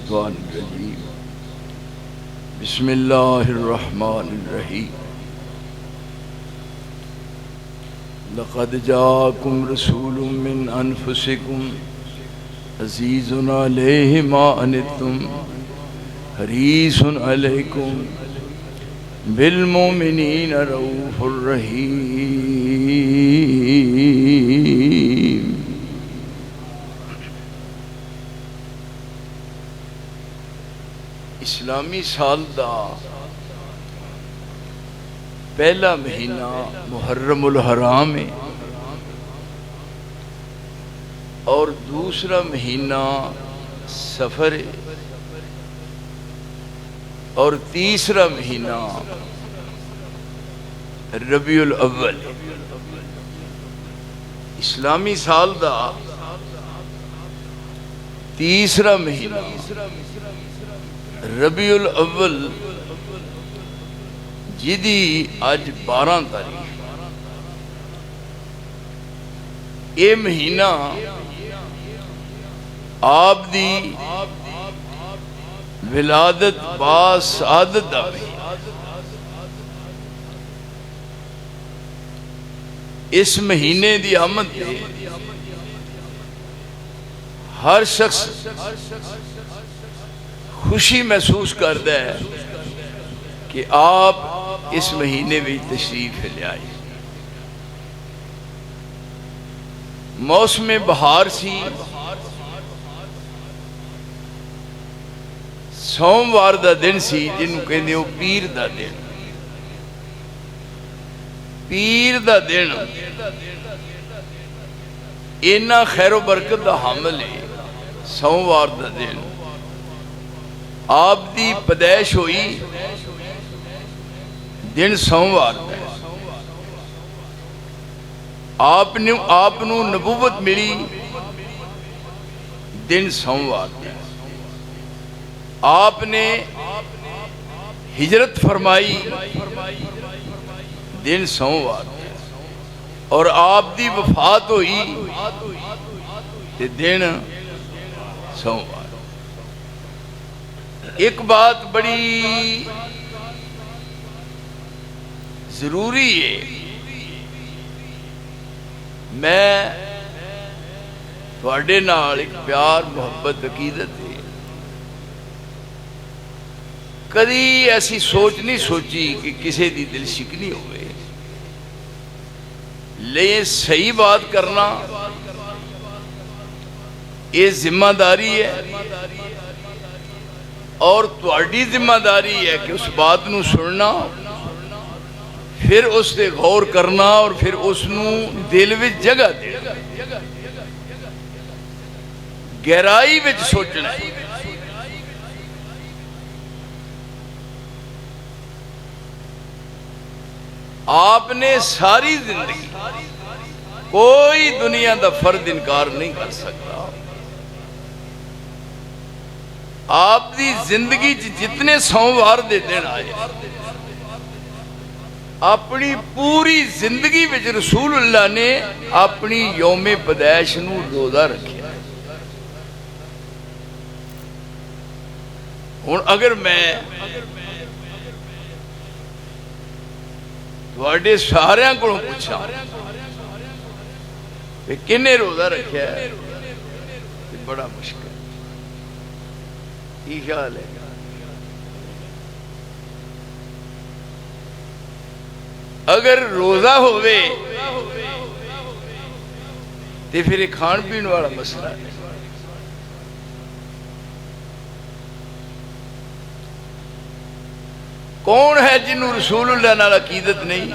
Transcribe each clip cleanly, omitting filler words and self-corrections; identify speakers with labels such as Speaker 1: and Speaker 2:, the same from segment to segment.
Speaker 1: الشیطان الرجیم بسم اللہ الرحمن الرحیم لقد جاءکم رسول من انفسکم عزیز علیہ ما عنتم حریص علیکم بالمؤمنین رؤوف الرحیم۔ اسلامی سال دا پہلا مہینہ محرم الحرام ہے اور دوسرا مہینہ سفر ہے اور تیسرا مہینہ ربیع الاول۔ اسلامی سال دا تیسرا مہینہ ربیع الاول جدی اج 12 تاریخ، یہ مہینہ آپ دی ولادت با سعادت دا مہینہ۔ اس مہینے دی آمد تے ہر شخص خوشی محسوس کرتا ہے کہ آپ اس مہینے میں تشریف لے آئے۔ موسم بہار سی، سوموار دا دن سی جنہوں کہندے ہو پیر دا دن۔ پیر دا دن اینا خیر و برکت دا حامل ہے۔ سوموار دا دن آپ دی پیدائش ہوئی دن سوموار دا، آپ نو نبوت ملی دن سوموار دا، آپ نے ہجرت فرمائی دن سوموار دا، اور آپ دی وفات ہوئی دن سوموار۔ ایک بات بڑی ضروری ہے، میں تواڈے نال ایک پیار محبت عقیدت ہے، کدی ایسی سوچ نہیں سوچی کہ کسی دی دل شکنی ہوئے، لیکن صحیح بات کرنا یہ ذمہ داری ہے، اور تواڈی ذمہ داری ہے کہ اس بات نو سننا، پھر اس تے غور کرنا، اور پھر اس نو دل وچ جگہ دینا، گہرائی وچ سوچنا۔ آپ نے ساری زندگی، کوئی دنیا دا فرد انکار نہیں کر سکتا، آپ دی زندگی جتنے سوموار دے دن آئے، اپنی پوری زندگی وچ رسول اللہ نے اپنی یوم پیدائش نو روزہ رکھیا۔ ہن اگر میں تواڈے ساریاں کو پوچھاں کہ کنے روزہ رکھیا ہے، بڑا مشکل۔ کی خیال ہے؟ اگر روزہ ہوئے تو پھر ایک کھان پین والا مسئلہ ہے۔ کون ہے جنہوں رسول اللہ نال عقیدت نہیں؟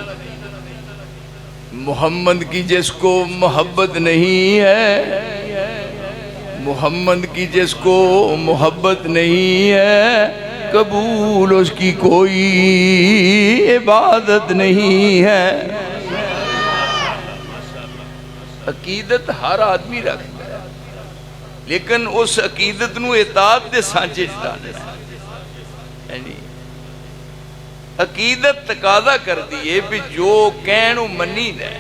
Speaker 1: محمد کی جس کو محبت نہیں ہے، محمد کی جس کو محبت نہیں ہے، قبول اس کی کوئی عبادت نہیں ہے۔ عقیدت ہر آدمی رکھتا ہے، لیکن اس عقیدت نو اطاعت دے سانچے جتانا ہے۔ یعنی عقیدت تقاضا کر دیئے بھی جو کہنو منی دے،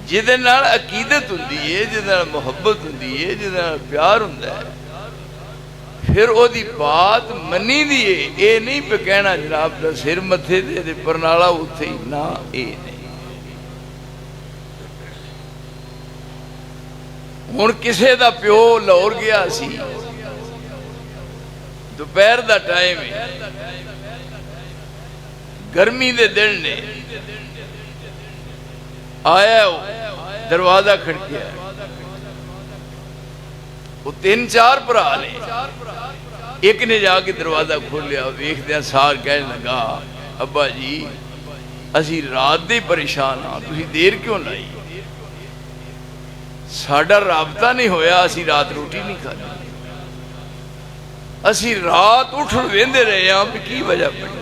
Speaker 1: جہدے نال عقیدت ہوندی ہے، جہدے نال محبت ہوندی ہے، جہدے نال پیار ہوندا ہے، پھر او دی بات منی دیئے، اے نہیں پہ کہنا جناب دا سر متھے دے پرنالا اتھے ہی نا، اے نہیں۔ ہن کسے دا پیو لاہور گیا سی، دوپہر دا ٹائم ہے، گرمی دے دن نے، آیا دروازہ کھڑکیا، وہ 3-4 بھرا نے، ایک نے جا کے دروازہ کھول لیا، ویکھ دیا سار کہنے لگا ابا جی اسی رات دے پریشان ہاں، تسی دیر کیوں لائی؟ ساڈا رابطہ نہیں ہویا، اسی رات روٹی نہیں کھائی، اسی رات اٹھ ویندے رہے ہیں، بھی کی وجہ پڑی؟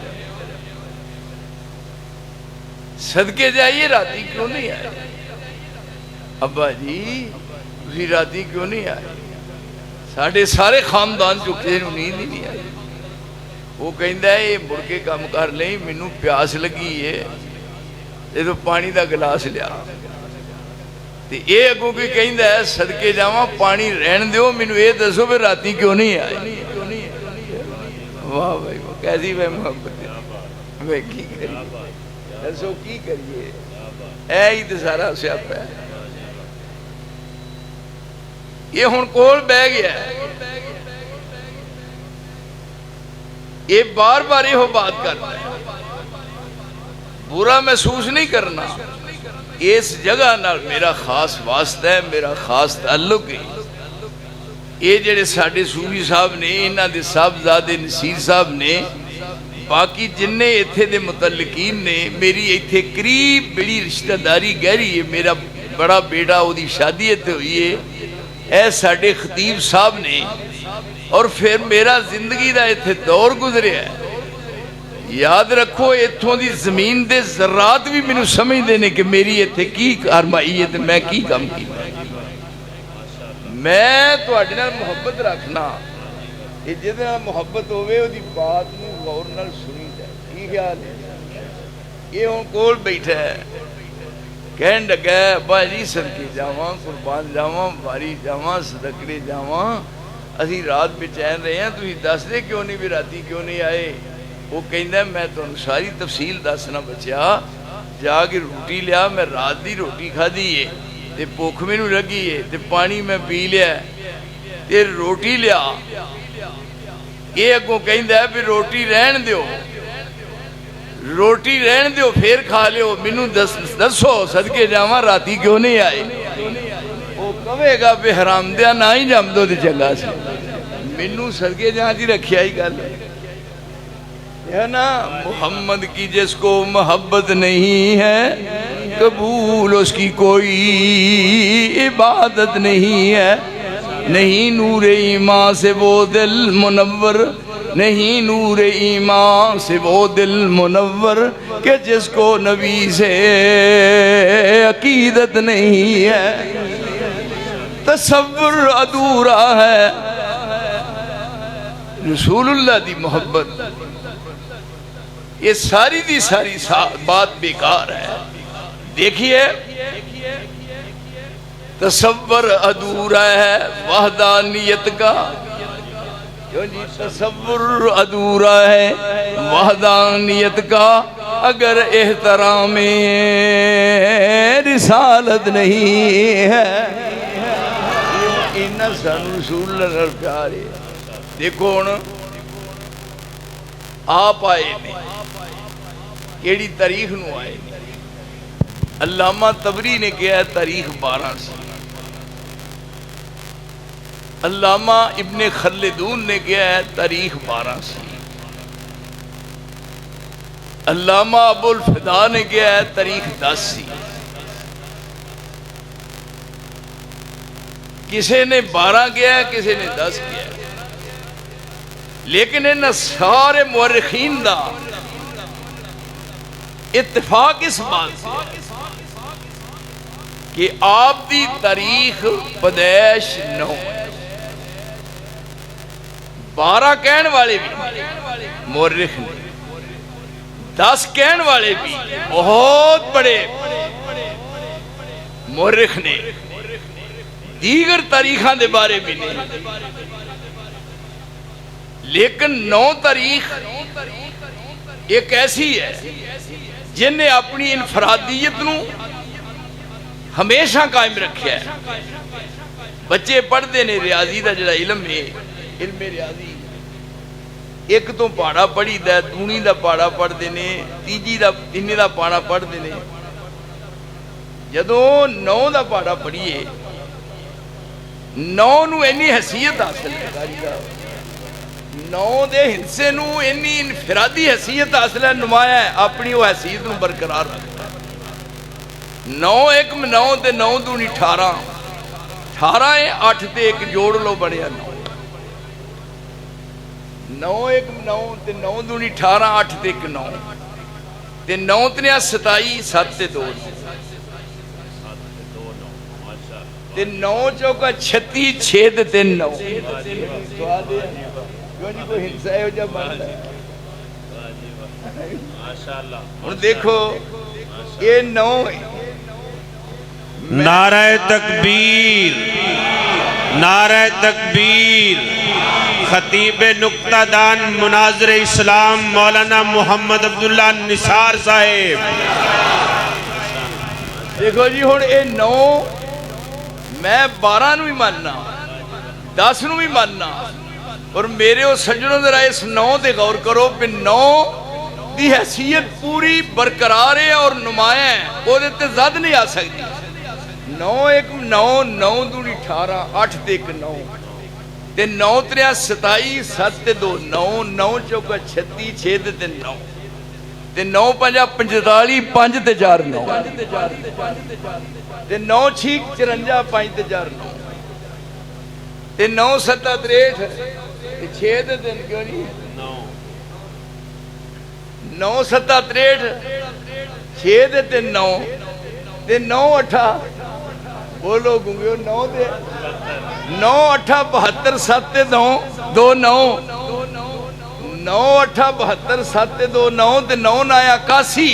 Speaker 1: صدقے جائیے راتی کیوں نہیں آئے؟ ابا جی تسی راتی کیوں نہیں آئے؟ ساڑھے سارے خاندان چکے نیند ہی نہیں آئی۔ وہ کہندہ ہے یہ مڑ کے کام کر لیں، مینوں پیاس لگی ہے، یہ تو پانی دا گلاس لیا، یہ اگوں کی کہندہ ہے صدقے جاواں پانی رہن دیو، مینوں یہ دسو پھر راتی کیوں نہیں آئے؟ واہ بھائی واہ، کیسی بھائی محبت ہے، میں کی کریے دسو کی کریے، اے ہی تو سارا سیاپا ہے۔ یہ ہن کول بہ گیا ہے، یہ بار بار یہ بات کرتا ہے، برا محسوس نہیں کرنا، اس جگہ نال میرا خاص واسطہ ہے، میرا خاص تعلق ہے۔ یہ جڑے ساڑھے صوفی صاحب نے، انہاں دے صاحبزادے نصیر صاحب نے، باقی جننے ایتھے دے متعلقین نے، میری ایتھے قریب بڑی رشتہ داری گہری ہے، میرا بڑا بیٹا وہ دی شادی ایتھے ہوئی ہے، اے ساڑھے خطیب صاحب نے، اور پھر میرا زندگی دا ایتھے دور گزرے ہے۔ یاد رکھو ایتھوں دی زمین دے ذرات بھی میں سمجھ دینے کہ میری ایتھے کی کارمائی ہے، میں کی کام کی، میں تو اڈنا محبت رکھنا، یہ جتنا محبت ہوئے وہ دی بات میں غور نال سنی جائے، کی خیال ہے؟ یہ ہوں کول بیٹھا ہے، کہن لگا ہے ابا جی صدقے جاواں، قربان جاواں، باری جاواں، صدقے جاواں، اسی رات بے چین رہے ہیں، تو ہی دس دے کیوں نہیں بھی راتی کیوں نہیں آئے؟ وہ کہندہ ہے میں تو ساری تفصیل دسنا بچیا، جا کے روٹی لیا، میں رات دی روٹی کھا دیئے، تے بھوک میں نو لگی ہے، تے پانی میں پی لیا، تے روٹی لیا، یہ اگوں کہندہ ہے بھی روٹی رہن دیو، روٹی رہن دیو پھر کھا لیو، منو دسو صدقے جاواں راتی کیوں نہیں آئے؟ وہ کہے گا بے حرام دیا نہ ہی جام دو دے جگہ سے، منو صدقے جہاں دی رکھیا ہی گل ہے نا۔ محمد کی جس کو محبت نہیں ہے، قبول اس کی کوئی عبادت نہیں ہے، نہیں نور ایمان سے وہ دل منور، نہیں نور ایمان سے وہ دل منور، کہ جس کو نبی سے عقیدت نہیں ہے، تصور ادھورا ہے۔ رسول اللہ دی محبت یہ ساری دی ساری بات بیکار ہے۔ دیکھیے تصور ادھورا ہے وحدانیت کا، تصور ادھورا ہے وحدانیت کا، اگر احترام رسالت نہیں ہے۔ انہاں سانو رسول اللہ نال پیار ہے۔ دیکھو ہن آپ آئے نے، کیڑی تاریخ نو آئے نے؟ علامہ طبری نے کہا ہے تاریخ 12 سی، علامہ ابن خلدون نے کہا ہے تاریخ 12 سی، علامہ ابو الفدا نے کہا ہے تاریخ 10 سی، کسی نے 12 کیا ہے، کسی نے 10 کیا ہے، لیکن ان سارے مورخین دا اتفاق اس بات سے کہ آپ دی تاریخ پیدائش 9 ہے۔ 12 کہن والے بھی مورخ نے، 10 کہن والے بھی بہت بڑے مورخ نے، دیگر تاریخاں دے بارے بھی نہیں۔ لیکن 9 تاریخ ایک ایسی ہے جن نے اپنی انفرادیت نو ہمیشہ قائم رکھیا ہے. بچے پڑھتے نے ریاضی دا جڑا علم ہے، علم ریاضی، ایک تو پہاڑا پڑھی دا، دونی دا پہاڑا پڑھتے نے، تیجی دا تینی دا پہاڑا پڑھتے نے. جدوں 9 دا پہاڑا پڑھیے، 9 نو اینی حیثیت حاصل ہے، 9 دے حصے نو اینی انفرادی حیثیت حاصل ہے، نمایاں ہے، اپنی وہ حیثیت نو برقرار رکھتا ہے. 9 ایک میں 9 تے 9 دونی 18، 18 ہے، 8 تے ایک جوڑ لو بڑھیا 9. 9 ایک میں 9 تے 9 دونی 18، 8 تے ایک 9 تے 9 تنیا 27، 7 تے 2 تے 9 چوکا 36، 6 تے 3 9. سوال ہے کیوں نہیں کوئی حصہ ہے ہو جب بنتا ہے. اور دیکھو یہ 9 ہے.
Speaker 2: نعرہ تکبیر، نعرہ تکبیر. خطیب نکتہ دان مناظر اسلام مولانا محمد عبداللہ نثار صاحب.
Speaker 1: دیکھو جی ہون اے 9 میں 12 نو ہی ماننا، 10 نو ہی ماننا، اور میرے وہ سجنوں ذرا اس 9 دے غور کرو پہ 9 دی حیثیت پوری برقرار ہے اور نمایاں ہے، وہ دیتے زد نہیں آ سکتی. 9 ایک 9، 9 دونی 18، 8 تے ایک 9 تے 9 تریا 27، 7 تے 2 9، 9 چوکا 36، 6 تے 3 9 تے 9 پنجا 45، 5 تے 4 9 تے 9 چھیک 54، 5 تے 4 9 تے 9 7 63، 6 تے 3 کیوں نہیں 9 7 63، 6 تے 3 9 تے 9 8 بولو گنگیو 9 دے 9 8 72، 7 تے 2 2 9 9 8 72، 7 تے 2 9 تے 9 نایا 81،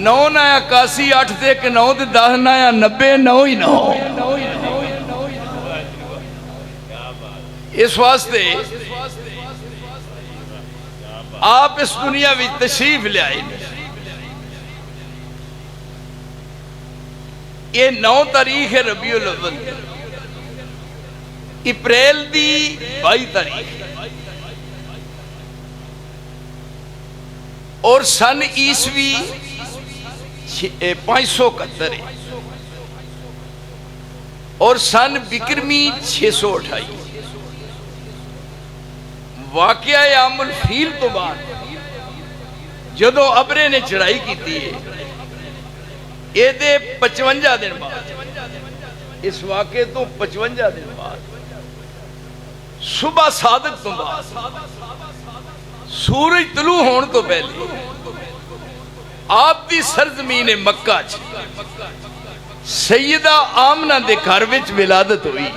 Speaker 1: 9 نایا 81، 8 تے 1 9 تے 10 نایا 90، 9 ہی 9. اس واسطے آپ اس دنیا میں تشریف لے آئے. یہ 9 تاریخ ہے ربیع الاول، اپریل دی 22 تاریخ اور سن عیسوی 571 ہے اور سن بکرمی 628. واقعہ عام الفیل تو بعد جدو ابرے نے چڑھائی کی تھی یہ دے 55 دن بعد، اس واقعے تو 55 دن بعد صبح صادق تو بعد سورج طلوع ہون تو پہلے آپ دی سرزمین مکہ سیدہ آمنہ دے گھر وچ ولادت ہوئی.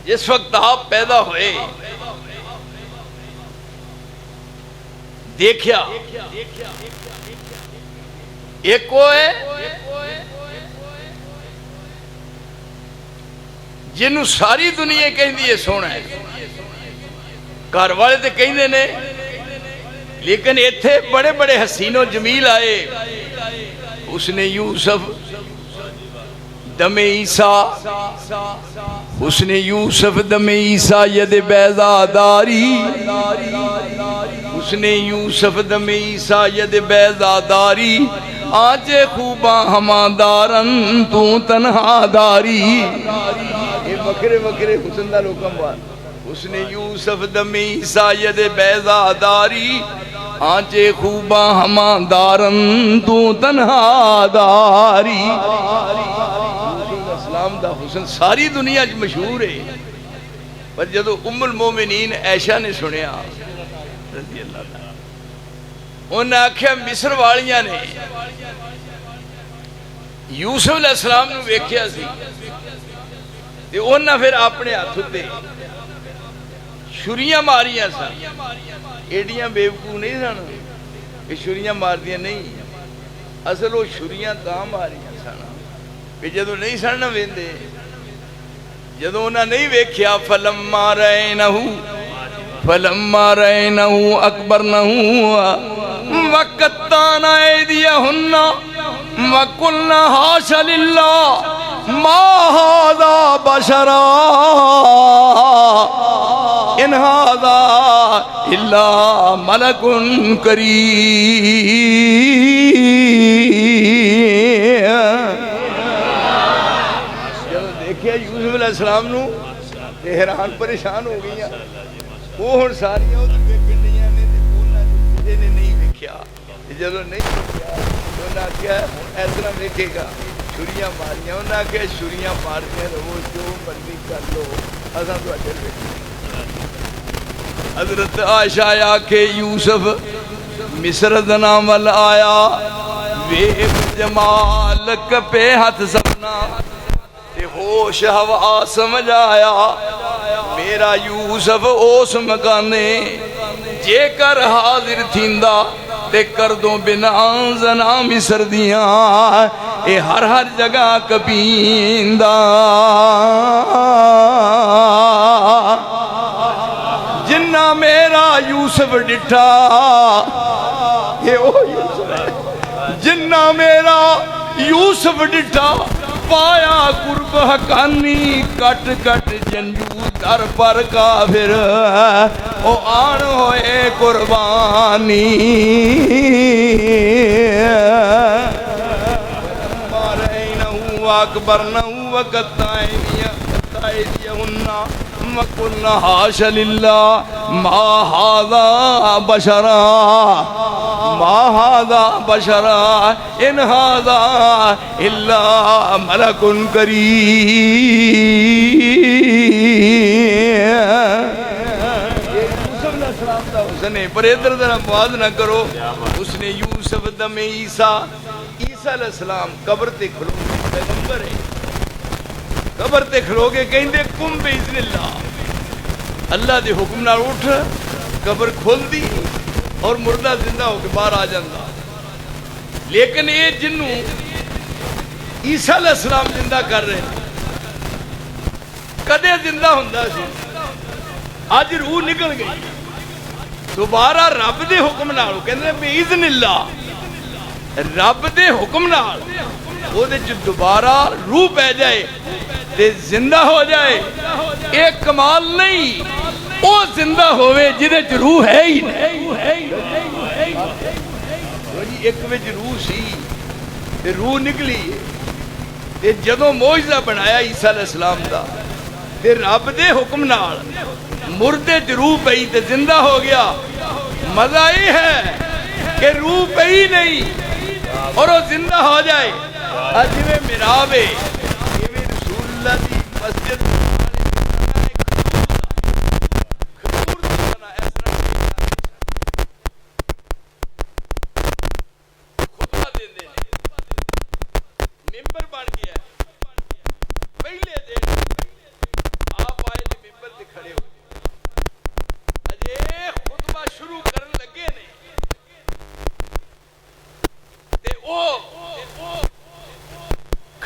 Speaker 1: جس وقت آپ پیدا ہوئے دیکھیا ایک وہ ہے جنہوں ساری دنیا کہیں دیئے سونا ہے، گھر والے تے کہیں دینے، لیکن ایتھے بڑے بڑے حسین و جمیل آئے. اس نے یوسف دم عیسیٰ، اس نے یوسف دم عیسیٰ ید بیضاداری، اس نے یوسف دم عیسیٰ ید بیضاداری، آج خوباں ہماں دارن تو تنہا داری. یہ بکرے بکرے حسن دا لوکم بات. اس نے یوسف دم عیسیٰ ید بیضاداری، آج خوباں ہماں دارن تو تنہا داری. اسلام دا حسن ساری دنیا مشہور ہے، پر جدو ام المومنین عائشہ نے سنیا رضی اللہ تعالیٰ، انہیں آکھیا مصر والیاں نے یوسف علیہ السلام نے ویکھیا سی تے انہیں پھر اپنے ہاتھ تے چھریاں ماریاں سن. ایڈیاں بیوقوف نہیں سن کہ چھریاں مار دیاں نہیں، اصل وہ چھریاں تاں ماریاں سن کہ جدو نہیں سن نہ ویندے جدوں انہاں نہیں ویکھیا فلما رأينه أكبرنه وقطعنا أيديهن وقلنا حاش لله ما هذا بشرا إن هذا إلا ملك كريم. جب دیکھیا یوسف علیہ السلام نو حیران پریشان ہو گئی ہیں. وہ ہن ساریاں او ویکھن دیاں نے تے بولنا کسے نے نہیں ویکھیا. جدوں نہیں ویکھیا انہاں کہیا اس طرح ویکھے گا چھریاں ماریاں. انہاں کہ چھریاں مارتے رہو جو مرضی کر لو اساں تواڈے ویکھے. حضرت عائشہ کہ یوسف مصر دنا ول آیا ویکھ جمال کپے ہاتھ سپنا تے ہوش ہوا سمجھ آیا میرا یوسف اس مکانے جے کر حاضر تھیندا تے کر دو بنا زنا مصر دیاں اے ہر جگہ کبیندا. جنہ میرا یوسف ڈٹھا یہ او یوسف ہے. جنہ میرا یوسف ڈٹھا پایا قرب حقانی کٹ کٹ جنجو در پر کافر او آن ہوئے قربانی. مارینہو اکبرنہو وقطعیہن وقلنا حاش للہ ما هذا بشرا ما هذا بشرا ان هذا الا ملک کریم. پر ادھر ذرا بات نہ کرو. اس نے یوسف دم عیسیٰ علیہ السلام قبر تے کھلو پیغمبر ہے قبر تے کھلو کے کہیں دے کم باذن اللہ اللہ دے حکم نال اٹھ قبر کھول دی اور مردہ زندہ ہو کے باہر آ جاندا. لیکن یہ جنوں عیسیٰ علیہ السلام زندہ کر رہے ہیں کدے زندہ ہوندا سی اج روح نکل گئی دوبارہ رب دے حکم نال کہندے باذن اللہ رب دے حکم نال وہ دے دوبارہ روح پہ جائے تے زندہ ہو جائے. ایک کمال نہیں وہ زندہ ہوئے جدے چ روح ہے ہی نہیں. ایک وچ روح سی تے روح نکلی تے جدوں معجزہ بنایا عیسیٰ علیہ السلام دا تے رب دے حکم نال مردے چ روح پئی تے زندہ ہو گیا. مزہ یہ ہے کہ روح پئی نہیں اور وہ زندہ ہو جائے. جویں محراب ہے ایویں رسول اللہ دی مسجد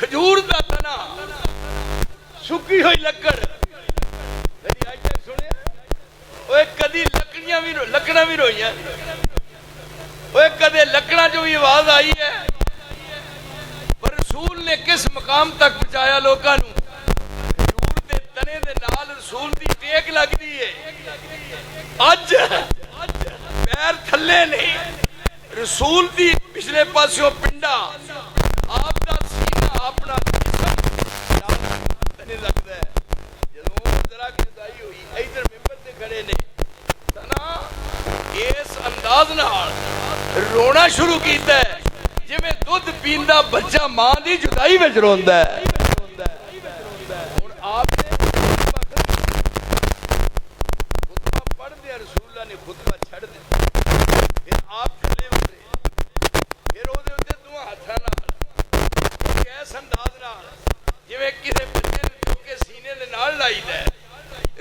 Speaker 1: کھجور دا تنا سکی ہوئی لکڑ میری آج تک سنے اوے کدی لکڑیاں بھی روئی ہیں اوے کدے لکڑاں جو بھی آواز آئی ہے. پر رسول نے کس مقام تک پہنچایا لوکاں نوں کھجور دے تنے دے نال رسول دی ٹیک لگ دی ہے. اج پیر تھلے نہیں رسول دی پچھلے پاسوں پنڈا آپ دا سینہ اپنا جسم تنے لگتا ہے. جدوں ذرا کی جدائی ہوئی ادھر ممبر تے کھڑے نے تنا اس انداز نال رونا شروع کیتا ہے جویں دودھ پیندا بچہ ماں دی جدائی وچ روندا ہے. ہن آپ نے خطبہ پڑھ دیا رسول اللہ نے خطبہ چھڑ دیا پھر آپ کھلے اترے پھر او دے اوتے دو ہتھاں نال ایس انداز نال جویں کسے بچے نوں چک کے سینے دے نال لائی دا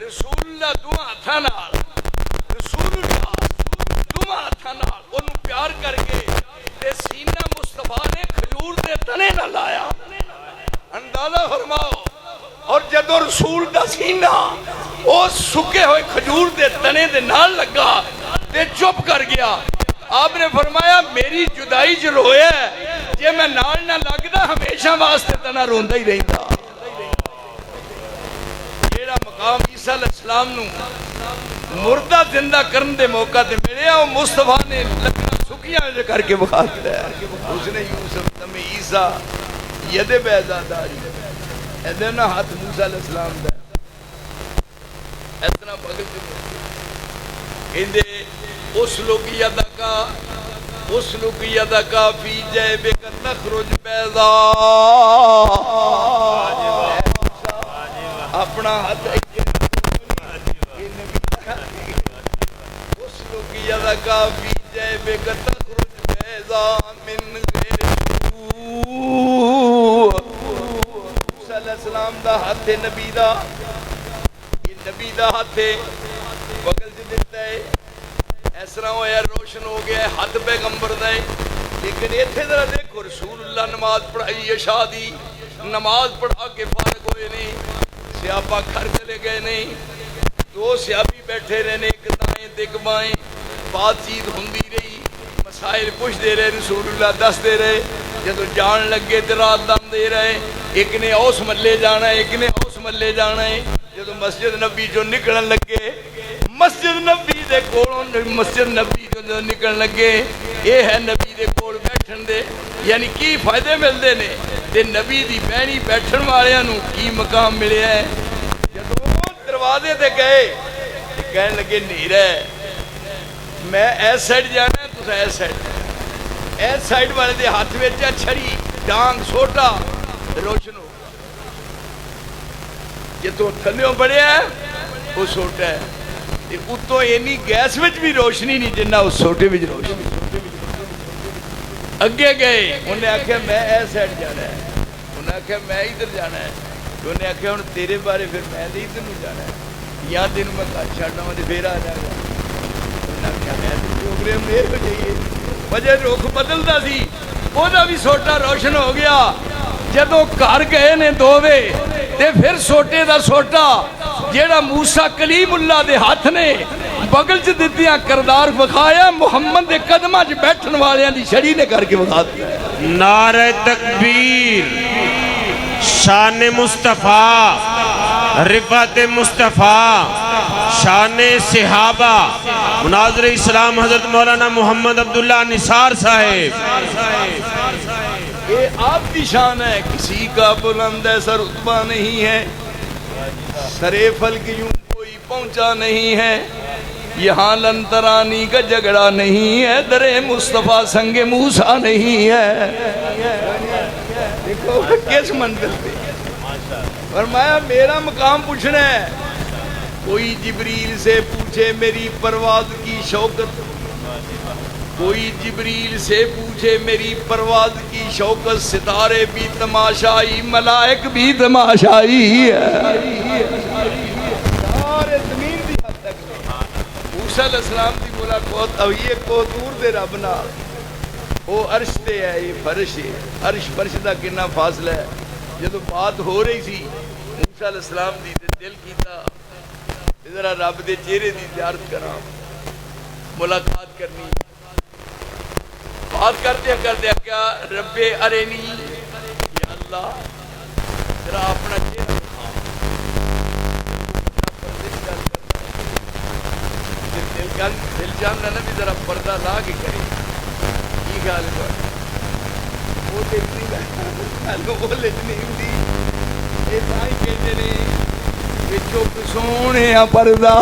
Speaker 1: رسول اللہ دو ہتھاں نال رسول اللہ دو ہتھاں نال اونوں پیار کر کے تے سینہ مصطفیٰ نے کھجور دے تنے نال لایا. اندازہ فرماؤ. اور جدوں رسول سینہ او سکے ہوئے کھجور دے تنے دے نال لگا تے چپ کر گیا. آپ نے فرمایا میری جدائی جو رویا ہے جے میں نال نہ لگدا ہمیشہ واسطے تنا روندا ہی رہندا. جیڑا مقام عیسیٰ علیہ السلام نو مردہ زندہ کرن دے موقع تے ملیا وہ مصطفیٰ نے لکھنا سکیاں جو کر کے بخار دیا. اس نے یوسف دم عیسیٰ ید بیزاداری ایدے نا ہاتھ موسیٰ علیہ السلام دا اتنا بغل سے اندے اسلک یدکا فی جیبک تخرج بیضا. اپنا ہاتھ اسلک یدکا فی جیبک تخرج بیضا من غیر موسیٰ علیہ السلام دا ہاتھ نبی دا نبی دا ہاتھ بغل سے دیتا ہے اس طرح ہویا روشن ہو گیا ہے ہاتھ پیغمبر دا ہے. لیکن یہ تھے ذرا دیکھو رسول اللہ نماز پڑھائی شادی نماز پڑھا کے فارغ ہوئے نہیں سیابہ گھر چلے گئے نہیں دو سیابی بیٹھے رہنے ایک دائیں دیکھ بائیں بات چیت ہوندی رہی مسائل پوچھ دے رہے رسول اللہ دس دے رہے جدو جان لگے تو رات دم دے رہے ایک نے اوس ملے جانا ہے ایک نے اوس ملے جانا ہے. جدو مسجد نبی جو نکلن لگے مسجد نبی دے کولوں مسجد نبی جو نکلن لگے یہ ہے نبی دے کول بیٹھن دے یعنی کی فائدے ملدے نے تے نبی دی بہنی بیٹھن والیاں نو کی مقام ملیا ہے. جدو دروازے تے گئے کہنے لگے نیرا ہے میں ایس سائڈ جانا ہے تو ایس سائڈ ایس سائڈ والے دے ہاتھ وچ چھڑی ڈانگ سوٹا روشن ہو یہ تو تھلیوں بڑے ہے وہ سوٹا ہے اتو اینی گیس وچ بھی روشنی نہیں جنہ اس سوٹے وچ روشنی. اگے گئے انہیں آکھیا میں ایس سائڈ جانا ہے انہیں آکھیا میں ادھر جانا ہے انہیں آکھیا ہن تیرے بارے پھر میں ادھر نو جانا ہے یا تینوں میں گھر چھڈنا وا تے پھر آ جائے گا. انہیں آکھیا میں پروگرام میرے ہو جائیے وجہ رخ بدلدا سی وہ بھی سوٹا روشن ہو گیا. جدو گھر گئے نے دووے تے پھر سوٹے دا سوٹا جیڑا موسیٰ کلیم اللہ دے ہاتھ نے بغل چ دتیاں کردار بخایا محمد دے قدماں چ بیٹھن والیاں دی چھڑی نے کر کے بخا دیا.
Speaker 2: نعرہ تکبیر شان مصطفیٰ رفعت مصطفیٰ شان صحابہ مناظر اسلام حضرت مولانا محمد عبداللہ نثار صاحب.
Speaker 1: یہ آپ کی شان ہے کسی کا بلند ایسا رتبہ نہیں ہے سرے فلک یوں کوئی پہنچا نہیں ہے یہاں لنترانی کا جھگڑا نہیں ہے در مصطفیٰ سنگ موسیٰ نہیں ہے. دیکھو کس منزل پہ فرمایا میرا مقام پوچھنا ہے کوئی جبریل سے پوچھے میری پرواز کی شوکت کوئی جبریل سے پوچھے میری پرواز کی شوکت ستارے بھی تماشائی ملائک بھی تماشائی ہے. سارے زمین دی حد تک موسیٰ علیہ السلام دی ملاقات اب یہ کو دور دے رب نال وہ عرش تے ہے یہ فرش ہے عرش فرش دا کنا فاصلہ ہے. جدو بات ہو رہی سی موسیٰ علیہ السلام دی دل کیتا ذرا رب دے چہرے دی زیارت کراں ملاقات کرنی. بات کرتے کیا رب ارینی یا اللہ ذرا اپنا چہرہ دل جاننا نا بھی ذرا پردہ لا کے کرے کی گل وہ نہیں ہوتی یہ تائی کہتے ہیں چپ سونے پردہ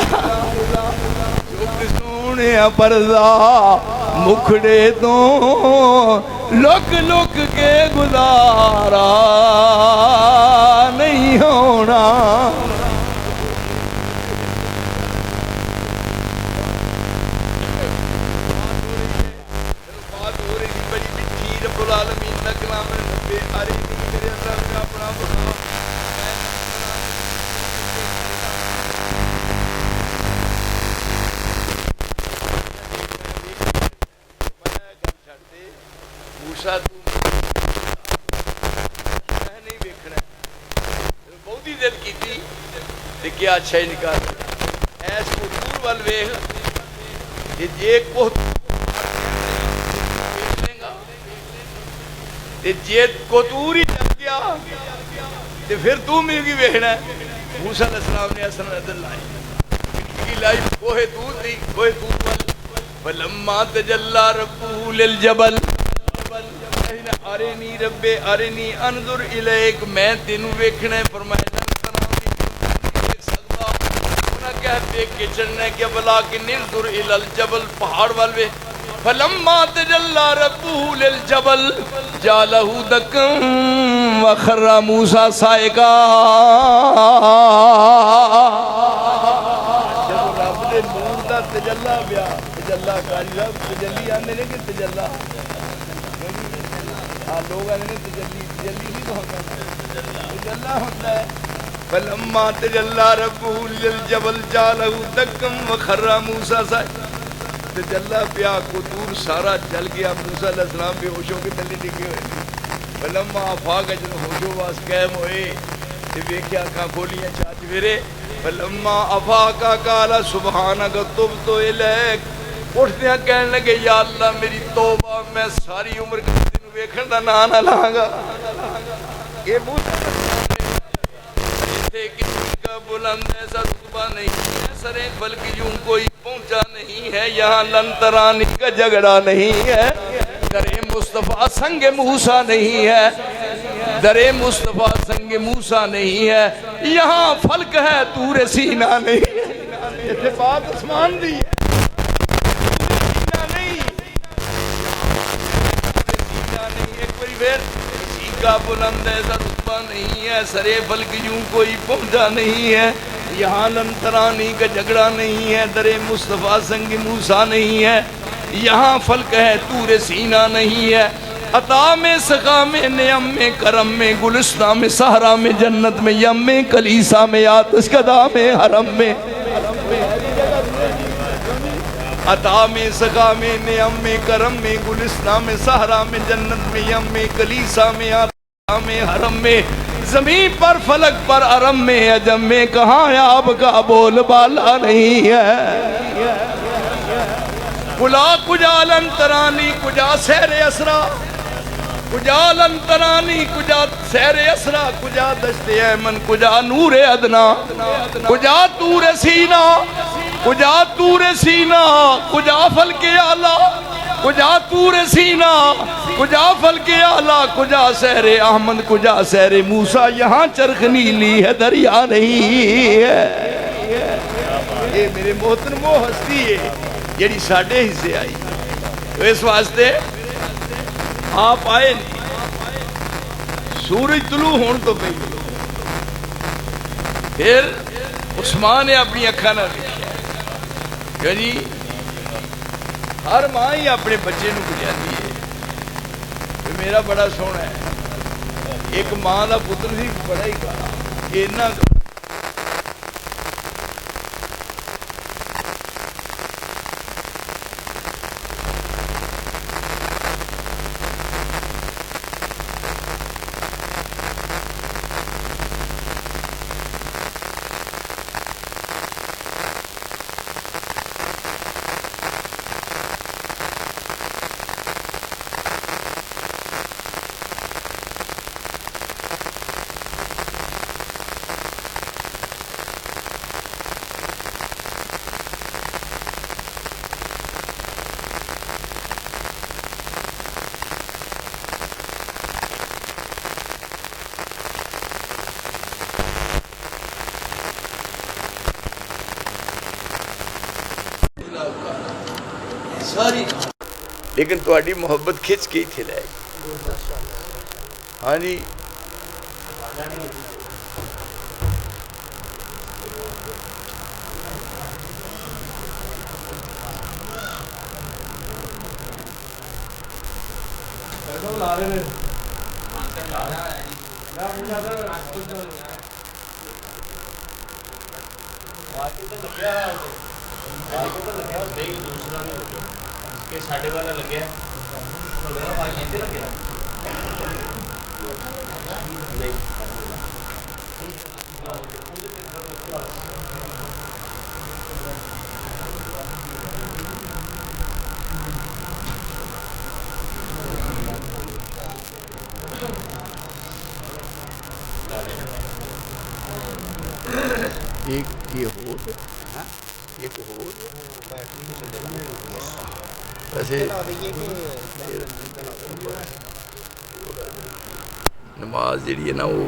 Speaker 1: چپ سونے پردہ مکھڑے تو لک لک کے گزارا نہیں ہونا. بات ہو رہی بڑی مٹھی رب العالمین کا کلام ہے ارے میرے اللہ نے اپنا بنا موسیٰ میں نہیں ویکھنا بہت ہی دل کی تھی کہ کیا اچھا ہی نکال ایس کو دور وال ویخ ایک کو جیت کو دور ہی چل گیا پھر تو مل گی ویکھنا ہے موسیٰ علیہ السلام نے اصلا نظر لائی کی لائی کوہ دور تھی کوہ دور وال فلما تجلی ربہ للجبل ارنی رب ارنی انظر الیک میں تینوں ویکھنا ہے فرمایا دیکھ کے چلنا ہے کہ بلا کہ ننظر الی الجبل پہاڑ والوے فلما تجلی ربہ للجبل جعلہ دکا وخر موسیٰ صائقا جب رب نے نور دا تجلی بیا تجلی کاری صاحب تجلی آنے نے کہ تجلی لوگ آنے نے تجلی نہیں تو ہوتا تجلی ہوتا ہے فلما تجلی ربہ للجبل جعلہ دکا وخر موسیٰ صائقا تجلی پیا کو دور سارا چل گیا موسیٰ علیہ السلام بے ہوشوں کے تلے ڈگے ہوئے فلما افاق جن ہوشوں واس قائم ہوئے تے ویکھیا آنکھاں کھولیاں چاچ پھرے فلما افاق قال سبحانک تبت الیک اٹھدیاں کہنے لگے یا اللہ میری توبہ میں ساری عمر کسی نو ویکھن دا نام نہ لاں گا یہ موسیٰ کسی کا بلند ایسا رتبہ نہیں ہے سرے فلک یوں کوئی پہنچا نہیں ہے یہاں لن ترانی کا جھگڑا نہیں ہے در مصطفیٰ سنگ موسیٰ نہیں ہے در مصطفیٰ سنگ موسیٰ نہیں ہے یہاں فلک ہے طور سینہ نہیں ہے یہ بات عثمان دی ہے سینہ نہیں ایک بری بیر کسی کا بلند ایسا رتبہ نہیں ہے سرے فلک یوں کوئی پہنچا نہیں ہے یہاں لن ترانی کا جھگڑا نہیں ہے در مصطفیٰ سنگ موسیٰ نہیں ہے یہاں فلک ہے طور سینہ نہیں ہے عطا میں سخا میں نعم میں کرم میں گلستہ میں صحرا میں جنت میں یم میں کلیسا میں آتش کدا میں حرم میں عطا میں سخا میں نعم میں کرم میں گلستہ میں صحرا میں جنت میں یم میں کلیسا میں آتش میں حرم میں زمین پر فلک پر عرم میں عجم میں کہاں آپ کا بول بالا نہیں ہے کلا کجا لنترانی کجا سیر اسرا کجا لنترانی کجا سیر اسرا کجا دشت ایمن کجا نور ادنا کجا طور سینہ کجا طور سینہ کجا فلک اعلیٰ کجا طور سینہ کجا فلک اعلیٰ کجا سیر احمد کجا سیر موسیٰ یہاں چرخ نیلی ہے دریا نہیں ہے یہ میرے محترم وہ ہستی ہے یعنی ساڑھے حصے آئی تو اس واسطے آپ آئے نہیں سورج طلوع ہون تو پہلے پھر عثمان نے اپنی اکھاں نہ دیکھا یعنی ہر ماں ہی اپنے بچے نو بجاتی ہے میرا بڑا سونا ہے ایک ماں دا پتر سی بڑا ہی کہا اینا ساری لیکن تہاڈی محبت کھچ کے ہی تھے لائے ہاں جی
Speaker 3: ساڑھے والا لگیا نہیں
Speaker 1: ایک یہ ہو ایک ہو ویسے نماز جڑی ہے نا وہ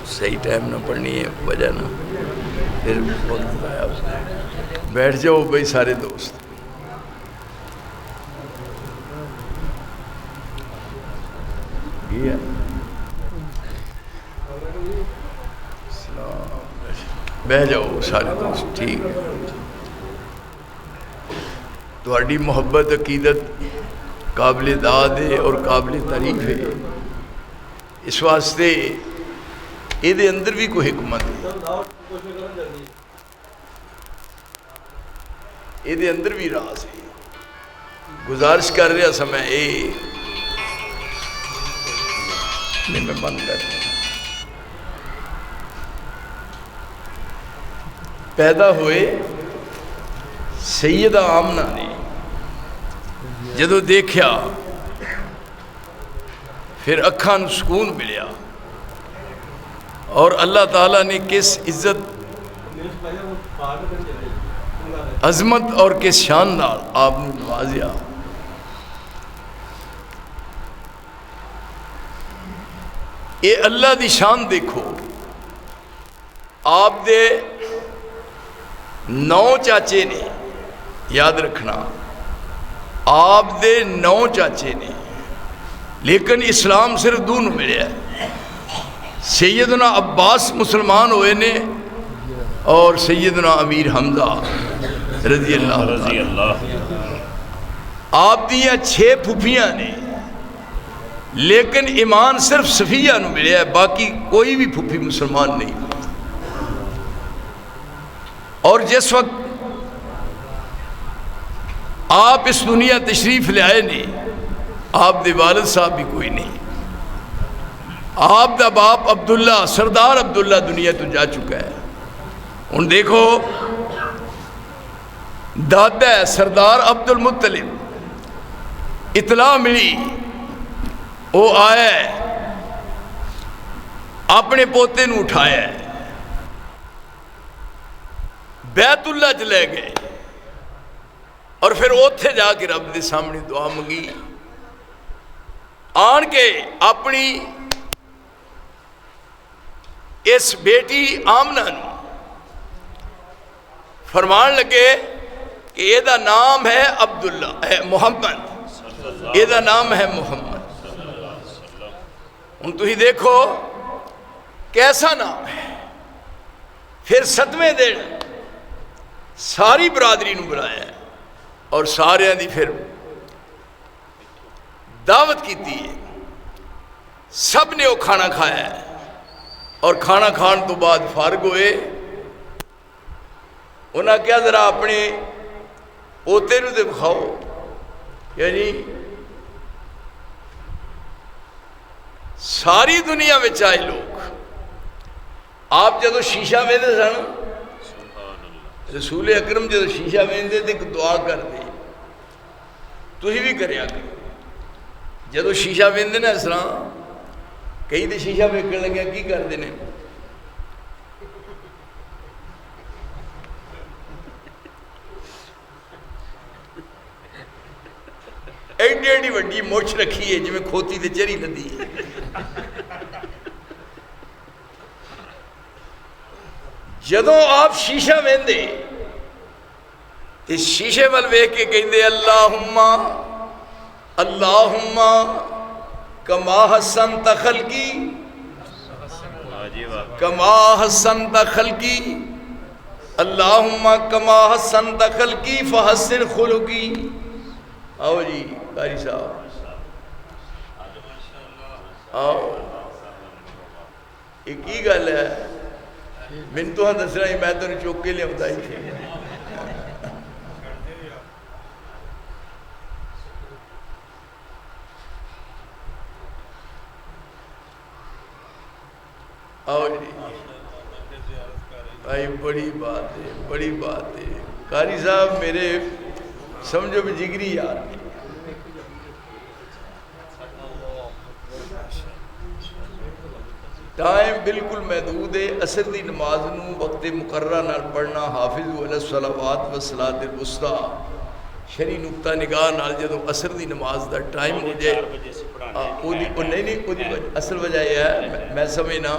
Speaker 1: صحیح ٹائم نہ پڑھنی ہے وجہ نہ پھر وقت آیا اس نے بیٹھ جاؤ بھائی سارے دوست یہ بہ جاؤ سارے دوست ٹھیک ہے تہاڈی محبت عقیدت قابل داد ہے اور قابل تعریف ہے اس واسطے یہ اندر بھی کوئی حکمت ہے یہ اندر بھی راز ہے گزارش کر رہا سا میں میں بند کر رہا پیدا ہوئے سیدہ آمنہ نے جدو دیکھیا پھر اکھاں نوں سکون ملیا اور اللہ تعالیٰ نے کس عزت عظمت اور کس شان نال آپ نے نوازیا یہ اللہ دی شان دیکھو آپ دے 9 چاچے نے یاد رکھنا آپ دے 9 چاچے نے لیکن اسلام صرف 2 نوں ملیا ہے سیدنا عباس مسلمان ہوئے نے اور سیدنا امیر حمزہ رضی اللہ آپ دیاں 6 پھوپھیاں نے لیکن ایمان صرف صفیہ نوں ملیا ہے باقی کوئی بھی پھوپھی مسلمان نہیں اور جس وقت آپ اس دنیا تشریف لے آئے نہیں آپ دے والد صاحب بھی کوئی نہیں آپ دا باپ عبداللہ سردار عبداللہ دنیا تو جا چکا ہے ان دیکھو دادا ہے سردار عبد المطلب اطلاع ملی وہ آیا ہے اپنے پوتے نو اٹھایا ہے بیت اللہ چلے گئے اور پھر اوتھے جا کے رب دے سامنے دعا منگی آن کے اپنی اس بیٹی آمنہ نو فرمان لگے کہ یہ دا نام ہے عبداللہ محمد یہ دا نام ہے محمد ان تو ہی دیکھو کیسا نام ہے پھر 7ویں دن ساری برادری نو بلایا ہے اور سارے دی پھر دعوت کی ہے سب نے وہ کھانا کھایا ہے اور کھانا کھان تو بعد فارغ ہوئے انہاں کیا ذرا اپنے پوتے نو دے بکھاؤ یعنی ساری دنیا میں آئے لوگ آپ جدو شیشہ میں دے سن رسول اکرم جدو شیشہ میں دے تو ایک دعا کر دے تو ہی بھی کریا کرو جدو شیشہ میں دے نا اس طرح کئی دے شیشہ میں کر لگیا کی کر دینے ایڈی ایڈی وڈی موچ رکھی ہے جی میں کھوتی دے چری لدی ہے جدوں آپ شیشہ ویندے اس شیشے وال ویکھ کے کہندے اللہم اللہم کما حسنت خلقی کما حسنت خلقی اللہم کما حسنت خلقی فحسن خلقی آؤ جی قاری صاحب آؤ ایک ہی گل ہے من تو ہاں دس رہا ہی میں تو نہیں چوک کے لئے ہوتا ہی تھے آؤ جی بھائی بڑی بات ہے، بڑی بات ہے۔ قاری صاحب میرے سمجھو بھی جگری یار، ٹائم بالکل محدود ہے۔ عصر دی نماز نو وقت مقررہ نال پڑھنا، حافظ علی الصلوات والصلاۃ الوسطی، شرعی نقطہ نگاہ نال جدوں عصر دی نماز دا ٹائم ہو جائے، نہیں اصل وجہ یہ ہے میں سمجھنا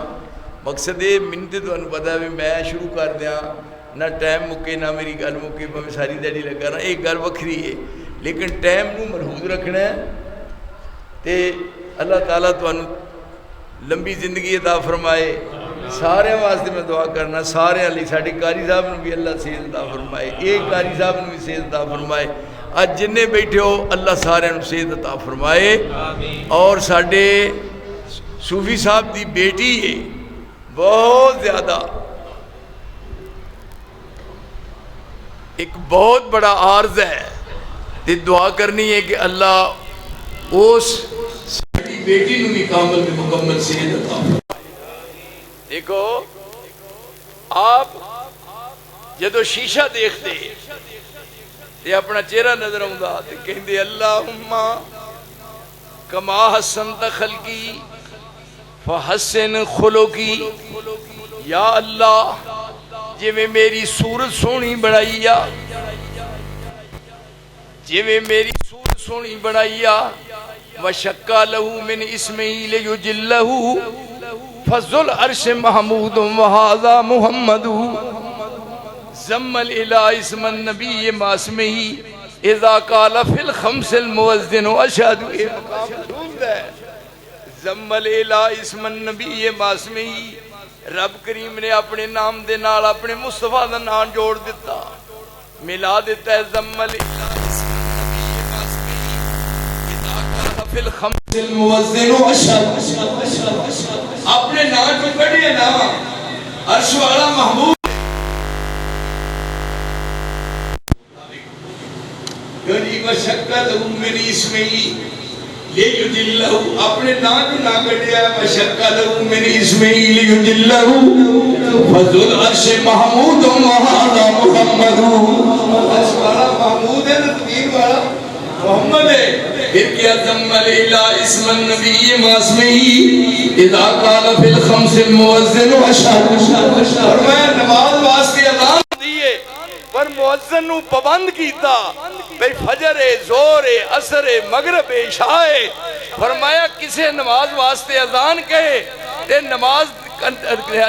Speaker 1: مقصد یہ منت تو پتا بھی میں شروع کر دیا نہ ٹائم مکے نہ میری گل مکے، میں ساری دیہی لگا نا، ایک گل وکری ہے، لیکن ٹائم نو ملحوظ رکھنا ہے۔ تے اللہ تعالیٰ تانوں لمبی زندگی عطا فرمائے۔ سارے واسطے میں دعا کرنا، سارے علی ساڈے قاری صاحب نو بھی اللہ صحت عطا فرمائے، ایک قاری صاحب نو بھی صحت عطا فرمائے، اج جننے بیٹھے ہو اللہ سارے نو صحت عطا فرمائے۔ اور ساڈے صوفی صاحب دی بیٹی ہے بہت زیادہ، ایک بہت بڑا عارض ہے، تے دعا کرنی ہے کہ اللہ اس ساڈی بیٹی نو بھی کامل میں مکمل صحت عطا فرمائے۔ دیکھو آپ جدو شیشہ دیکھتے تے اپنا چہرہ نظر آؤندا تے کہندے اللہم کما حسنت خلقی فحسن خلقی، یا اللہ جی میں میری صورت سونی بنائی آ، جی میں میری صورت سونی بنائی آ، وشکا لہو من اسمہی لیجلہو فضل عرش محمود وہذا محمد زمل الہ اسم النبی ماسمہی اذا قال فی الخمس الموزن اشہد، یہ مقام حدود ہے۔ زمل الہ اسم النبی ماسمہی، رب کریم نے اپنے نام دے نال اپنے مصطفیٰ دا نام جوڑ دیتا، ملا دیتا ہے۔ زمل الہ اسم النبی ماسمہی اذا قال فی الخمس الموزن اشہد، اپنے نام کو کڑیے نا عرش والا محمود گری وشکل من اسمہی لیجلہو، اپنے نام کو نہ کڑیا وشکل من اسمہی لیجلہو فضل عرش محمود وہذا محمد، عرش والا محمود ہے، تقدیر والا محمد ہے۔ پھر کیا زمل الہ اسم النبی ماسمہی اذا قال فی الخمس الموزن اشہد، فرمایا نماز واسطے اذان دیئے پر مؤذن نو پابند کیتا، بھئی فجر زور عصر مغرب عشاء، فرمایا کسے نماز واسطے اذان کہے تے نماز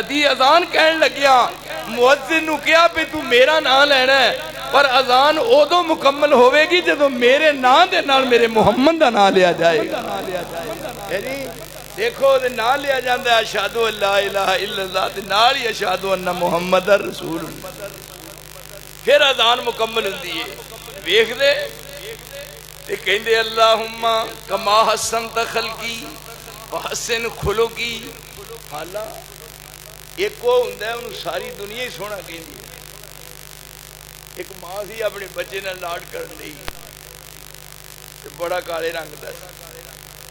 Speaker 1: دی اذان کہن لگیا، مؤذن نو کیا پہ تو میرا نام لینا ہے، پر اذان اودو مکمل ہوئے گی جدو میرے نام دے نال میرے محمد دا نام لیا جائے گا۔ دیکھو نام لیا جاندہ ہے اشہدو اللہ الہ الا اللہ، تے نال ہی اشہدو ان محمد رسول اللہ، پھر اذان مکمل ہوندی ہے۔ ویکھ دے تے کہندے اللہم کما حسنت خلقی وحسن خلقی، حالا ایک وہ ہوندہ ہے انہوں ساری دنیا ہی سونا کہندی ہے۔ ایک ماں سی اپنے بچے نے لاڈ کر لی، بڑا کالے رنگ دا،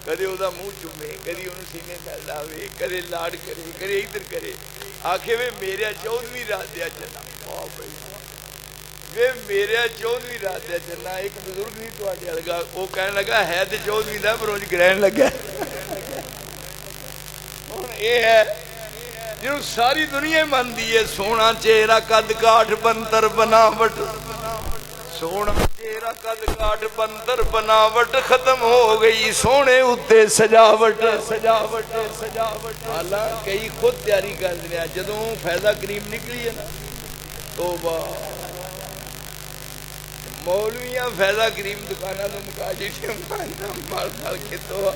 Speaker 1: کدے او دا منہ چومے، کدے انہوں سینے پہ لاوے، کدے لاڈ کرے، کدے ادھر کرے، آکھے وے میرے 14ویں رات دیا چنا، وے میرے 14ویں رات دیا چنا۔ ایک بزرگ نہیں تو آجے لگا، وہ کہنے لگا ہے تے 14ویں دا پر روز گرہن لگا۔ یہ ہے جنہوں ساری دنیا من دیئے، سونا چہرہ قد کاٹ بنتر بناوٹ، سونا چہرہ قد کاٹ بنتر بناوٹ، ختم ہو گئی سونے اتے سجاوٹ، سجاوٹ سجاوٹ۔ حالان کئی خود تیاری کر دیا، جدوں فیضہ کریم نکلی ہے نا توبہ، مولویاں فیضہ کریم دکانہ تو مکاجی مال کے تو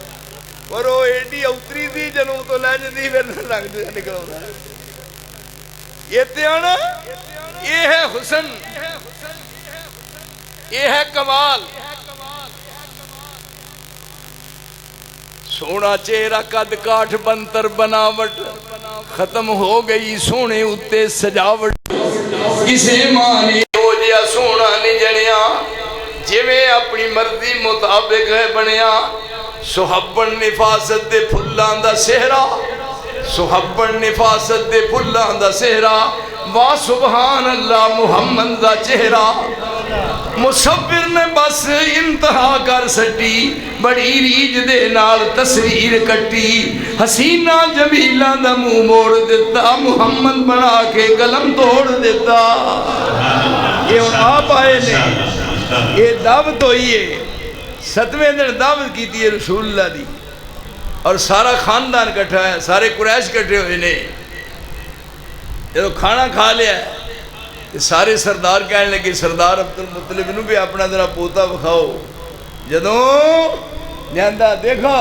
Speaker 1: اور وہ ایڈی اوتری تھی جنوں تو لے جدی پھر رنگ دیا نکل ہوتا ہے۔ یہ تیانا یہ ہے حسن، یہ ہے کمال۔ سونا چہرہ قد کاٹ بنتر بناوٹ، ختم ہو گئی سونے اتے سجاوٹ، کسے مانے ہو جیا سونا نہیں جنیا، جی میں اپنی مرضی مطابق ہے بنیا، سحبن نفاست دے پھلان دا سہرا، سحبن نفاست دے پھلاں دا سہرا واہ سبحان اللہ محمد دا چہرہ مصور نے بس انتہا کر سٹی بڑی ریج دے نال تصویر کٹی حسینہ جمیلہ دا منہ موڑ دیتا محمد بنا کے قلم توڑ دیتا یہ ان آپ آئے نے یہ دعوت ہوئی ہے 7ویں دن دعوت کی تھی رسول اللہ دی اور سارا خاندان کٹھا ہے سارے قریش کٹھے ہوئے نے جب کھانا کھا لیا ہے سارے سردار کہنے لگے سردار عبد المطلب انہوں بھی اپنا ذرا پوتا بکھاؤ جدوں جاندہ دیکھو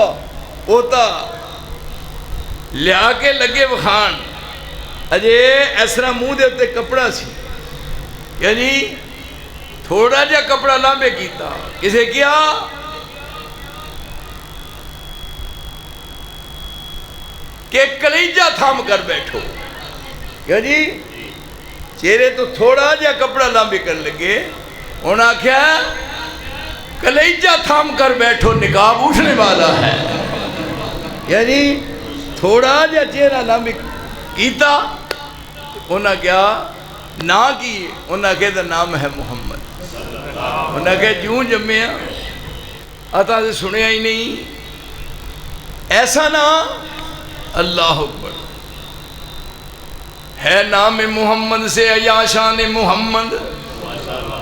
Speaker 1: پوتا لیا کے لگے بخان اجے ایسرا منہ دے ہوتے کپڑا سی یعنی تھوڑا جا کپڑا لامبے کیتا کسے کیا کہ کلیجہ تھام کر بیٹھو یعنی چہرے تو تھوڑا جا کپڑا لامبے کر لگے انہاں کیا کلیجہ تھام کر بیٹھو نقاب اٹھنے والا ہے یعنی تھوڑا جا چہرہ لامبے کیتا انہاں کیا نا کی انہاں کہ دا نام ہے محمد انہاں کہ جوں جمعہ آتا سے سنیا ہی نہیں ایسا نا اللہ اکبر ہے نام محمد سے یا شان محمد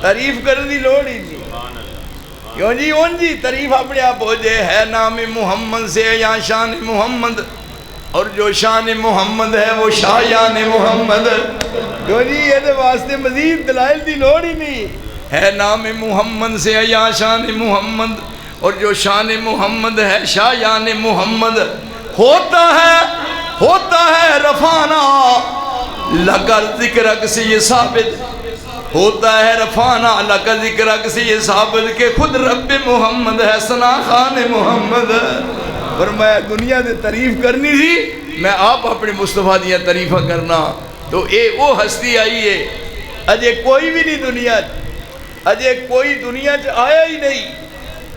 Speaker 1: تعریف کرنے دی لوڑ ہی نہیں کیوں جی اون جی تعریف اپنے آپ ہو جائے ہے نام محمد سے یا شان محمد اور جو شان محمد ہے وہ شایان محمد کیوں جی یہ دے واسطے مزید دلائل دی لوڑ ہی نہیں ہے نام محمد سے یا شان محمد اور جو شان محمد ہے شایان محمد ہوتا ہے رفانا لگر ذکرک سے یہ ثابت ہوتا ہے رفانا لگر ذکرک سے یہ ثابت کہ خود رب محمد ہے ثنا خان محمد فرمایا دنیا دے تعریف کرنی تھی میں آپ اپنے مصطفیٰ دیا تعریفہ کرنا تو اے وہ ہستی آئی ہے اجے کوئی بھی نہیں دنیا اجے کوئی دنیا آیا ہی نہیں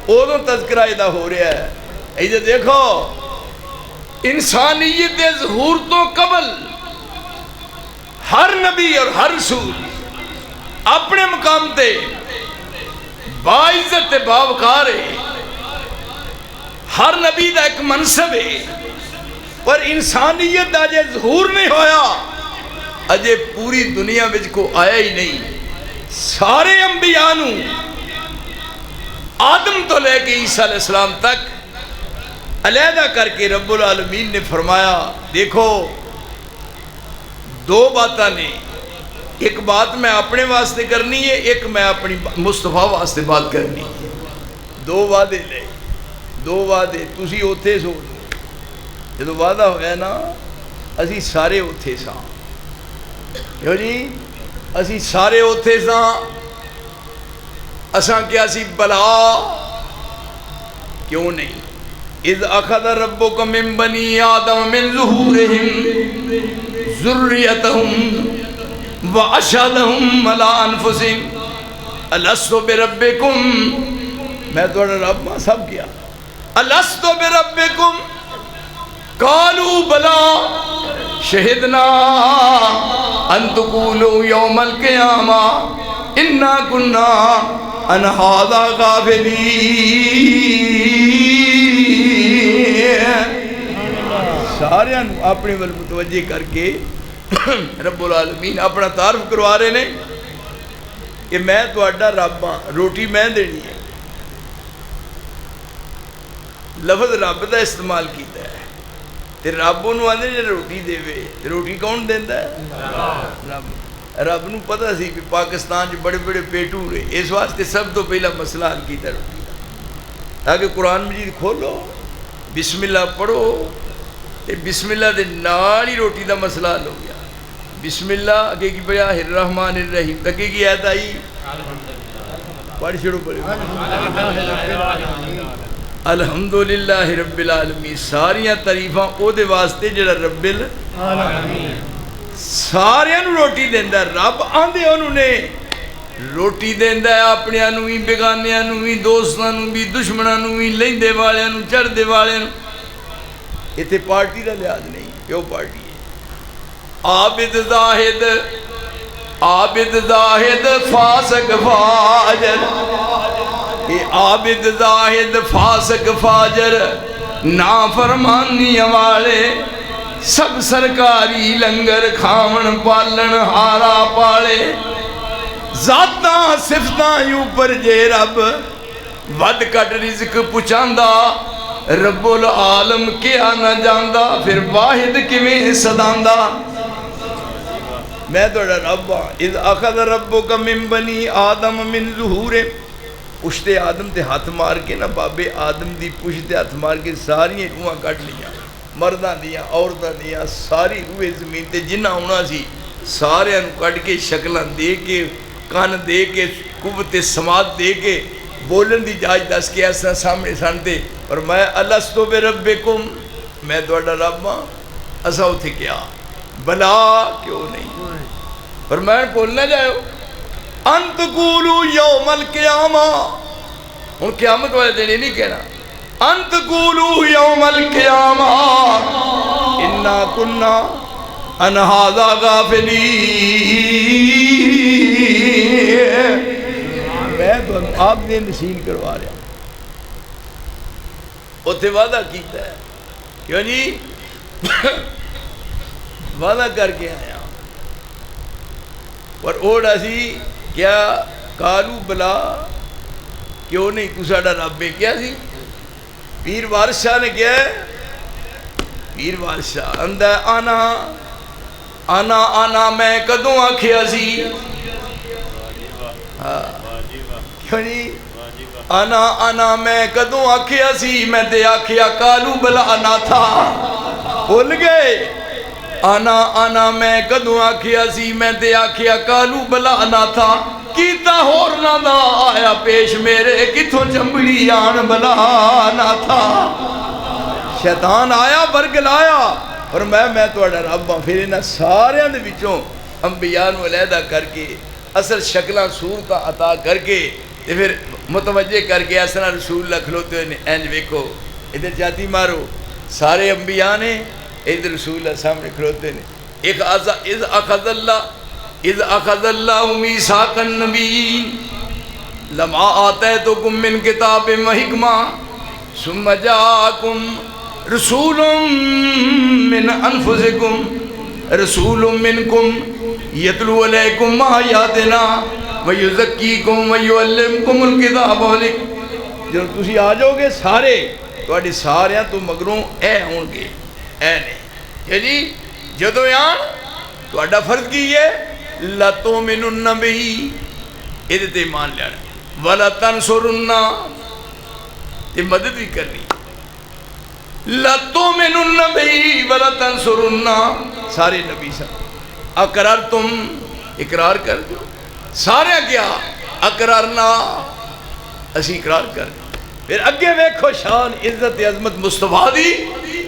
Speaker 1: اوہ تذکرہ ادا ہو رہا ہے ایجے دیکھو انسانیت ظہور تو قبل ہر نبی اور ہر رسول اپنے مقام تے باعزت باوقار ہے ہر نبی دا ایک منصب ہے پر انسانیت دا جے ظہور نہیں ہویا اجے پوری دنیا وچ کو آیا ہی نہیں سارے انبیاء نو آدم تو لے کے عیسیٰ علیہ السلام تک علیحدہ کر کے رب العالمین نے فرمایا دیکھو دو باتاں نے ایک بات میں اپنے واسطے کرنی ہے ایک میں اپنی مصطفیٰ واسطے بات کرنی ہے دو وعدے لے دو وعدے تسی اوتھے سو جدو وعدہ ہویا نا اسی سارے اوتھے ساں یو جی اسی سارے اوتھے ساں اساں کیا سی بلا کیوں نہیں اذ اخذ ربک من بنی آدم من ظہورہم ذریتہم واشہدہم علی انفسہم الستو بربکم میں تھوڑا رب ماں سب کیا الستو بربکم قالوا بلا شہدنا ان تقولوا یوم القیامہ انا کننا ان ھذا غافلین سارے اپنے ول متوجہ کر کے رب العالمین اپنا تعارف کروا رہے نے کہ میں تو اڈا رب ہاں روٹی میں دینی ہے لفظ رب دا استعمال کیتا ہے تے رب انہوں آنے جے روٹی دے وے روٹی کون دیندہ ہے رب نو پتہ سی کہ پاکستان جو بڑے بڑے پیٹو رہے اس واسطے سب تو پہلا مسئلہ حل کیتا روٹی دا تاکہ قرآن مجید کھولو بسم اللہ پڑھو تے بسم اللہ دے نالی روٹی دا مسئلہ حل ہو گیا بسم اللہ اگے کی بیا الرحمن الرحیم تکے کی آیت آئی پڑھ شروع پڑھو الحمدللہ رب العالمین ساریاں تعریفاں او دے واسطے جڑا رب العالمین سارے انہوں روٹی دیندہ ہے رب آندھے انہوں نے روٹی دیندہ ہے اپنے انہوں بیگانے انہوں دوستان انہوں بھی دشمنان انہوں لیندے والے انہوں چڑھ دے والے انہوں یہ تے پارٹی دا لحاظ نہیں کیوں پڑھ لیے؟ عابد زاہد فاسق فاجر، یہ عابد زاہد فاسق فاجر نافرمانی والے سب سرکاری لنگر کھاون پالن ہارا پالے، ذاتاں صفتاں اوپر جے رب ود کٹ رزق پچاندا، رب العالم کیا نہ جاندا، پھر واحد کیویں صداندا؟ میں توڑا رب ہاں۔ اذ اخذ ربک من بنی آدم من ظہور، پشت آدم تے ہاتھ مار کے نا، بابے آدم دی پشت ہاتھ مار کے ساری روحاں کٹ لیاں، مرداں دیاں عورتاں دیاں ساری روح زمین تے جنہ ہونا سی سارے انو کٹ کے شکلاں دے کے کان دے کے قوت سماعت دے کے بولن دی جاج دس کے ایسا سامنے سانتے، اور میں الستو بربکم، میں دوڑا رب ہاں، اسا اتھے کیا بلا کیوں نہیں؟ پر میں بولنا جائے انت قولو یوم القیامہ، ان قیامت والے دن نہیں کہنا انت قولو یوم القیامہ انا کننا ان ھذا غافلین، میں تو آپ نے نشین کروا رہا اتھے وعدہ کیتا ہے، کیوں جی وعدہ کر کے آیا، اور اوڑا سی کیا کالو بلا کیوں نہیں تو ساڑا رب کیا سی؟ پیر وارث شاہ نے کیا ہے؟ پیر وارث شاہ اندہ آنا میں کدوں آکھیا سی؟ کیوں نہیں؟ آنا میں کدوں آکھیا سی؟ میں تے آکھیا کالو بلا نہ تھا، بھول گئے؟ آنا میں کدوں آکھیا سی؟ میں تے آکھیا کالو بلا نہ تھا، کیتا ہور نہ دا آیا پیش میرے، کتھوں چمبڑی آن بلا نہ تھا، شیطان آیا برگلایا، اور میں توڑا رب ہاں۔ پھر انہاں سارے دے وچوں انبیاء نو علیحدہ کر کے اصل شکلاں صورتاں عطا کر کے تے پھر متوجہ کر کے ایسا رسول اللہ کھلوتے ہوئے اینج ویکھو ادھر جاتی مارو سارے انبیاء نے، ادھر رسول اللہ سامنے کھلوتے ہیں۔ اذ اخذ اللہ میثاق النبیین لما آتیتکم من کتاب و حکمہ ثم جاءکم رسول من انفسکم رسول منکم یتلو علیکم آیاتنا ویزکیکم ویعلمکم الکتاب والحکمہ، جب تسی آ جاؤ گے سارے تواڈے ساریاں تو مگروں اے ہون گے، اے نہیں کہ جی جدو یان تواڈا فرض کی ہے لَتُؤْمِنُنَّ بِهِ، ادھے تے ایمان لینا، وَلَتَنْصُرُنَّ تے مدد بھی کرنی، لَتُؤْمِنُنَّ بِهِ وَلَتَنْصُرُنَّ سارے نبی صاحب اقرار تم اقرار کر دو، سارے کیا اقرارنا اسی اقرار کر دو۔ پھر اگے ویکھو شان عزت عظمت مصطفیٰ دی،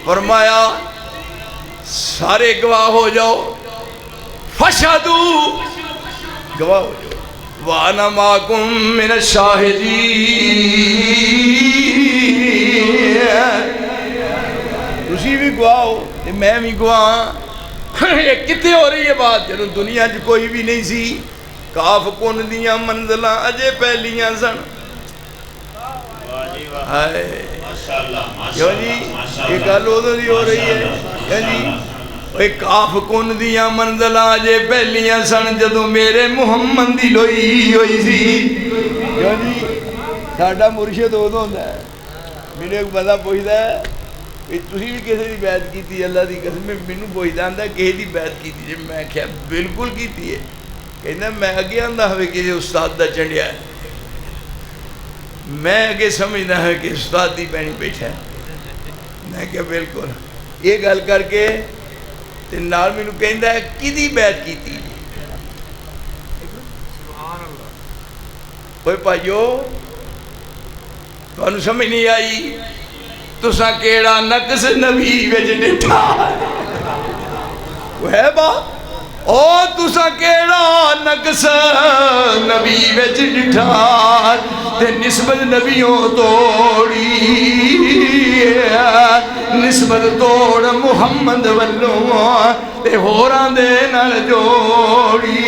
Speaker 1: فرمایا سارے گواہ ہو جاؤ، فشہدو گواہ ہو جاؤ، وَأَنَا مَعَكُمْ مِنَ الشَّاهِدِينَ، تسی بھی گواہ ہو میں بھی گواہ۔ یہ کتے ہو رہی ہے بات جنہوں دنیا جو کوئی بھی نہیں سی، کاف کن دیاں منزلہ اجے پہلیاں سن، کیوں جی یہ گل ادھر ہی ہو رہی ہے، کیا جی کاف کن دیاں منزلہ اجے پہلیاں سن جدوں میرے محمد دی لوئی ہوئی سی، کیوں جی ساڈا مرشد ادھر ہوتا ہے، میرے ایک بندہ پوچھتا ہے تسی بھی کسی دی بیعت کیتی؟ اللہ دی قسم مینوں پوچھدا آندا کسی دی بیعت کیتی؟ جی میں کہا بالکل کیتی ہے، کہنا میں اگے آندا ہوئے کسی استاد دا چنڈیا ہے، میں اگے سمجھنا ہے کہ استاد دی پہنی بیٹھا ہے، میں کہا بالکل یہ گل کر کے تے نال مینوں کہندا ہے کدی بیعت کیتی؟ اوے بھائیو تانوں سمجھ نہیں آئی؟ تساں کیڑا نقص نبی وچ ڈٹھا وہ ہے بات؟ او تسا کیڑا نقص نبی وچ ڈٹھا تے نسبت نبیوں توڑی نسبت توڑ محمد والوں تے ہوراں دے نال جوڑی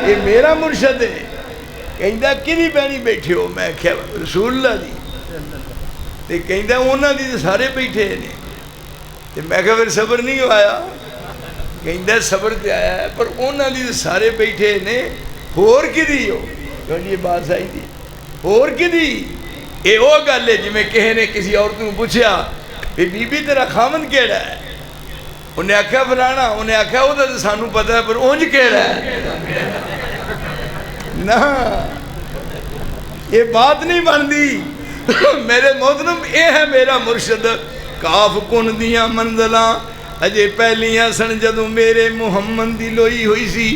Speaker 1: یہ میرا مرشد ہے کہندہ کنی بینی بیٹھے ہو میں کہا رسول اللہ دی تے کہندہ انہاں دی سارے بیٹھے ہیں تے میں کہا پھر صبر نہیں آیا کہندہ صبر تے آیا ہے پر انہاں دی سارے بیٹھے نے ہور کی دی ہو کہنے یہ بات آئی دی ہور کی دی اے او گل ہے جی میں کہے نے کسی عورت کو پوچھا بی بی تیرا خامن کیڑا ہے انہیں آکھا فلانا انہیں آکھا وہ تو سانو پتہ ہے پر اونج کیڑا ہے نا یہ بات نہیں بندی میرے محترم اے ہے میرا مرشد کاف کن دیاں منزلاں اجے پہلیاں سن جدوں میرے محمد دی لوئی ہوئی سی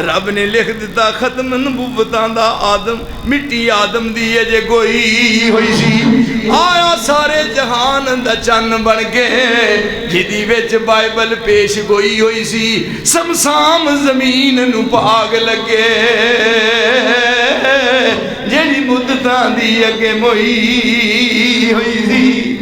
Speaker 1: رب نے لکھ دیتا ختم نبوتاں دا آدم مٹی آدم دی اجے گوئی ہوئی سی آیا سارے جہان دا چن بن کے جدی وچ بائبل پیش گوئی ہوئی سی سمسام زمین نو پاگ لگے جیڑی مدتاں دی اگے موئی ہوئی سی